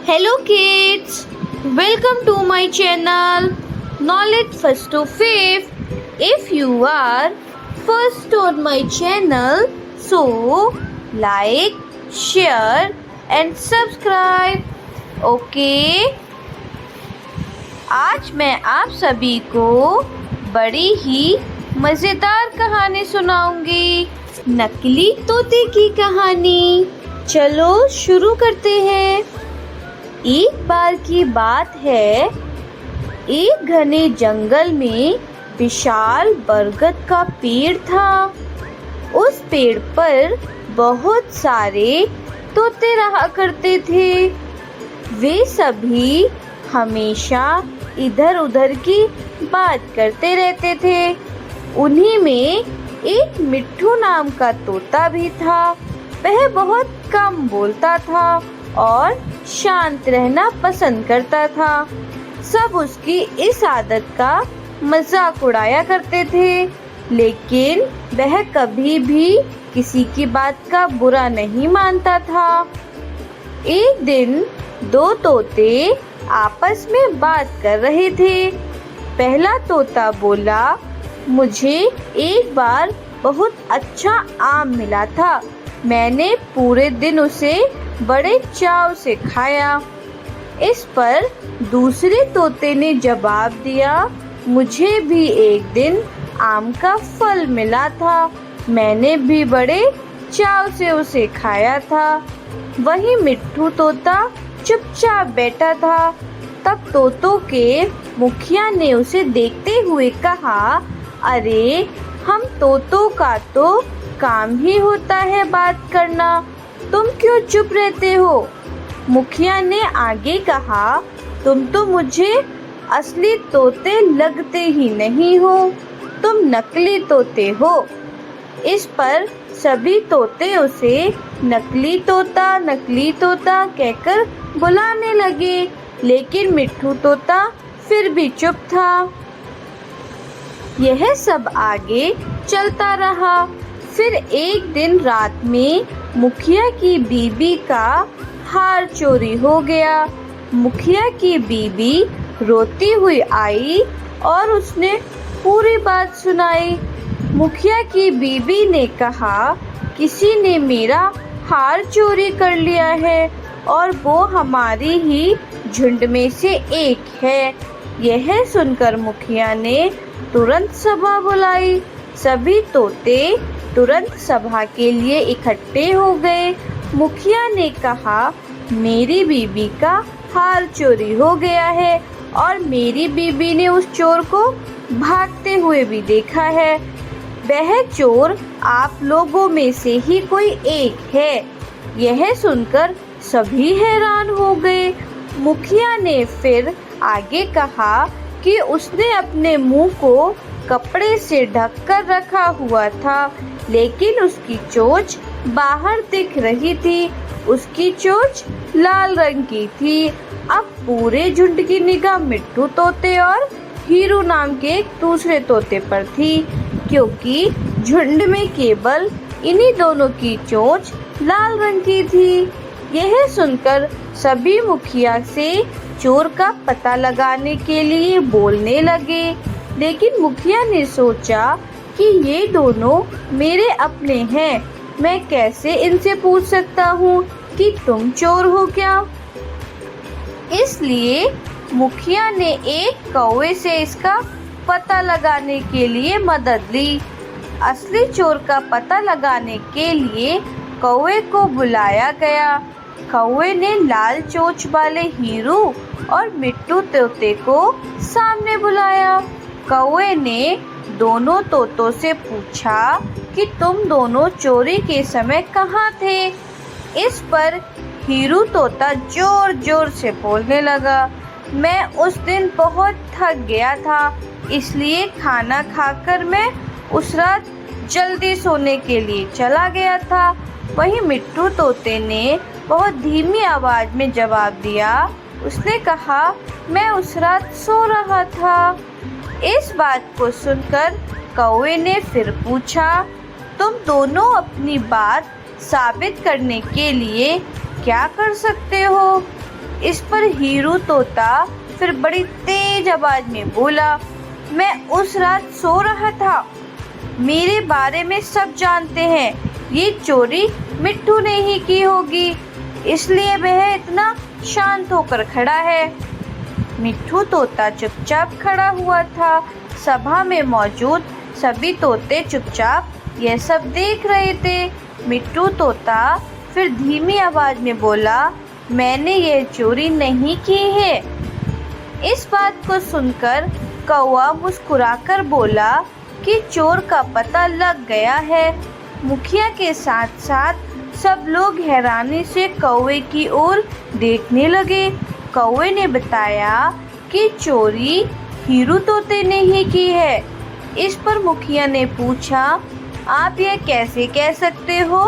Hello kids, welcome to my channel Knowledge First to Fifth. If you are first on my channel, so like, share and subscribe. Okay? आज मैं आप सभी को बड़ी ही मज़ेदार कहानी सुनाऊंगी, नकली तोते की कहानी। चलो शुरू करते हैं। एक बार की बात है, एक घने जंगल में विशाल बरगद का पेड़ था। उस पेड़ पर बहुत सारे तोते रहा करते थे। वे सभी हमेशा इधर उधर की बात करते रहते थे। उन्हीं में एक मिट्ठू नाम का तोता भी था। वह बहुत कम बोलता था और शांत रहना पसंद करता था। सब उसकी इस आदत का मजाक उड़ाया करते थे, लेकिन वह कभी भी किसी की बात का बुरा नहीं मानता था। एक दिन दो तोते आपस में बात कर रहे थे। पहला तोता बोला, मुझे एक बार बहुत अच्छा आम मिला था। मैंने पूरे दिन उसे बड़े चाव से खाया। इस पर दूसरे तोते ने जवाब दिया, मुझे भी एक दिन आम का फल मिला था। मैंने भी बड़े चाव से उसे खाया था। वही मिट्ठू तोता चुपचाप बैठा था। तब तोतों के मुखिया ने उसे देखते हुए कहा, अरे हम तोतों का तो काम ही होता है बात करना, तुम क्यों चुप रहते हो? मुखिया ने आगे कहा, तुम तो मुझे असली तोते लगते ही नहीं हो, तुम नकली तोते हो। इस पर सभी तोते उसे नकली तोता कहकर बुलाने लगे, लेकिन मिट्ठू तोता फिर भी चुप था। यह सब आगे चलता रहा। फिर एक दिन रात में मुखिया की बीबी का हार चोरी हो गया। मुखिया की बीबी रोती हुई आई और उसने पूरी बात सुनाई। मुखिया की बीबी ने कहा, किसी ने मेरा हार चोरी कर लिया है और वो हमारी ही झुंड में से एक है। यह सुनकर मुखिया ने तुरंत सभा बुलाई। सभी तोते तुरंत सभा के लिए इकट्ठे हो गए। मुखिया ने कहा, मेरी बीबी का हार चोरी हो गया है और मेरी बीबी ने उस चोर को भागते हुए भी देखा है। वह चोर आप लोगों में से ही कोई एक है। यह सुनकर सभी हैरान हो गए। मुखिया ने फिर आगे कहा कि उसने अपने मुंह को कपड़े से ढककर रखा हुआ था, लेकिन उसकी चोंच बाहर दिख रही थी। उसकी चोंच लाल रंग की थी। अब पूरे झुंड की निगाह मिट्ठू तोते और हीरू नाम के एक दूसरे तोते पर थी, क्योंकि झुंड में केवल इन्हीं दोनों की चोंच लाल रंग की थी। यह सुनकर सभी मुखिया से चोर का पता लगाने के लिए बोलने लगे, लेकिन मुखिया ने सोचा कि ये दोनों मेरे अपने हैं, मैं कैसे इनसे पूछ सकता हूँ कि तुम चोर हो क्या। इसलिए मुखिया ने एक कौवे से इसका पता लगाने के लिए मदद ली। असली चोर का पता लगाने के लिए कौवे को बुलाया गया। कौवे ने लाल चोंच वाले हीरू और मिट्ठू तोते को सामने बुलाया। कौवे ने दोनों तोतों से पूछा कि तुम दोनों चोरी के समय कहाँ थे? इस पर हीरू तोता जोर जोर से बोलने लगा, मैं उस दिन बहुत थक गया था, इसलिए खाना खाकर मैं उस रात जल्दी सोने के लिए चला गया था। वहीं मिट्ठू तोते ने बहुत धीमी आवाज में जवाब दिया। उसने कहा, मैं उस रात सो रहा था। इस बात को सुनकर कौवे ने फिर पूछा, तुम दोनों अपनी बात साबित करने के लिए क्या कर सकते हो? इस पर हीरू तोता फिर बड़ी तेज आवाज में बोला, मैं उस रात सो रहा था, मेरे बारे में सब जानते हैं, ये चोरी मिट्ठू ने ही की होगी, इसलिए वह इतना शांत होकर खड़ा है। मिट्ठू तोता चुपचाप खड़ा हुआ था। सभा में मौजूद सभी तोते चुपचाप यह सब देख रहे थे। मिट्ठू तोता फिर धीमी आवाज में बोला, मैंने यह चोरी नहीं की है। इस बात को सुनकर कौवा मुस्कुराकर बोला कि चोर का पता लग गया है। मुखिया के साथ साथ सब लोग हैरानी से कौवे की ओर देखने लगे। कौवे ने बताया कि चोरी हीरू तोते ने ही की है। इस पर मुखिया ने पूछा, आप यह कैसे कह सकते हो?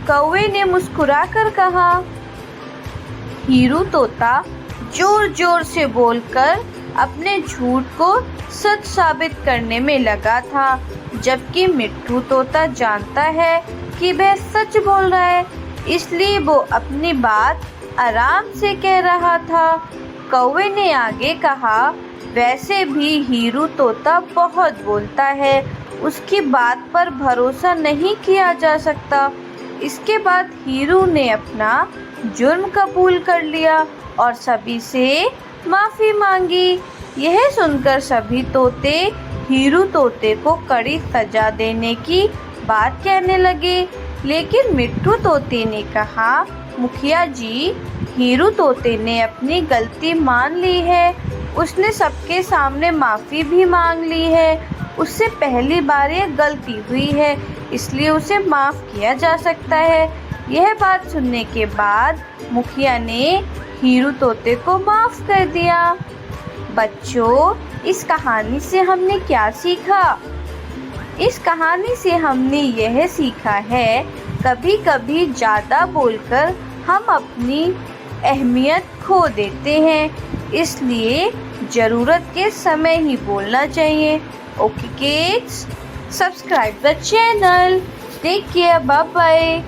कौवे ने मुस्कुराकर कहा। हीरू तोता जोर जोर से बोलकर अपने झूठ को सच साबित करने में लगा था, जबकि मिट्ठू तोता जानता है कि वह सच बोल रहा है, इसलिए वो अपनी बात आराम से कह रहा था। कौवे ने आगे कहा, वैसे भी हीरू तोता बहुत बोलता है, उसकी बात पर भरोसा नहीं किया जा सकता। इसके बाद हीरू ने अपना जुर्म कबूल कर लिया और सभी से माफ़ी मांगी। यह सुनकर सभी तोते हीरू तोते को कड़ी सजा देने की बात कहने लगे, लेकिन मिट्ठू तोते ने कहा, मुखिया जी, हीरू तोते ने अपनी गलती मान ली है, उसने सबके सामने माफ़ी भी मांग ली है, उससे पहली बार ये गलती हुई है, इसलिए उसे माफ़ किया जा सकता है। यह बात सुनने के बाद मुखिया ने हीरू तोते को माफ़ कर दिया। बच्चों, इस कहानी से हमने क्या सीखा? इस कहानी से हमने यह सीखा है, कभी कभी ज़्यादा बोलकर हम अपनी अहमियत खो देते हैं, इसलिए ज़रूरत के समय ही बोलना चाहिए। Okay kids, subscribe the channel. Take care, bye bye.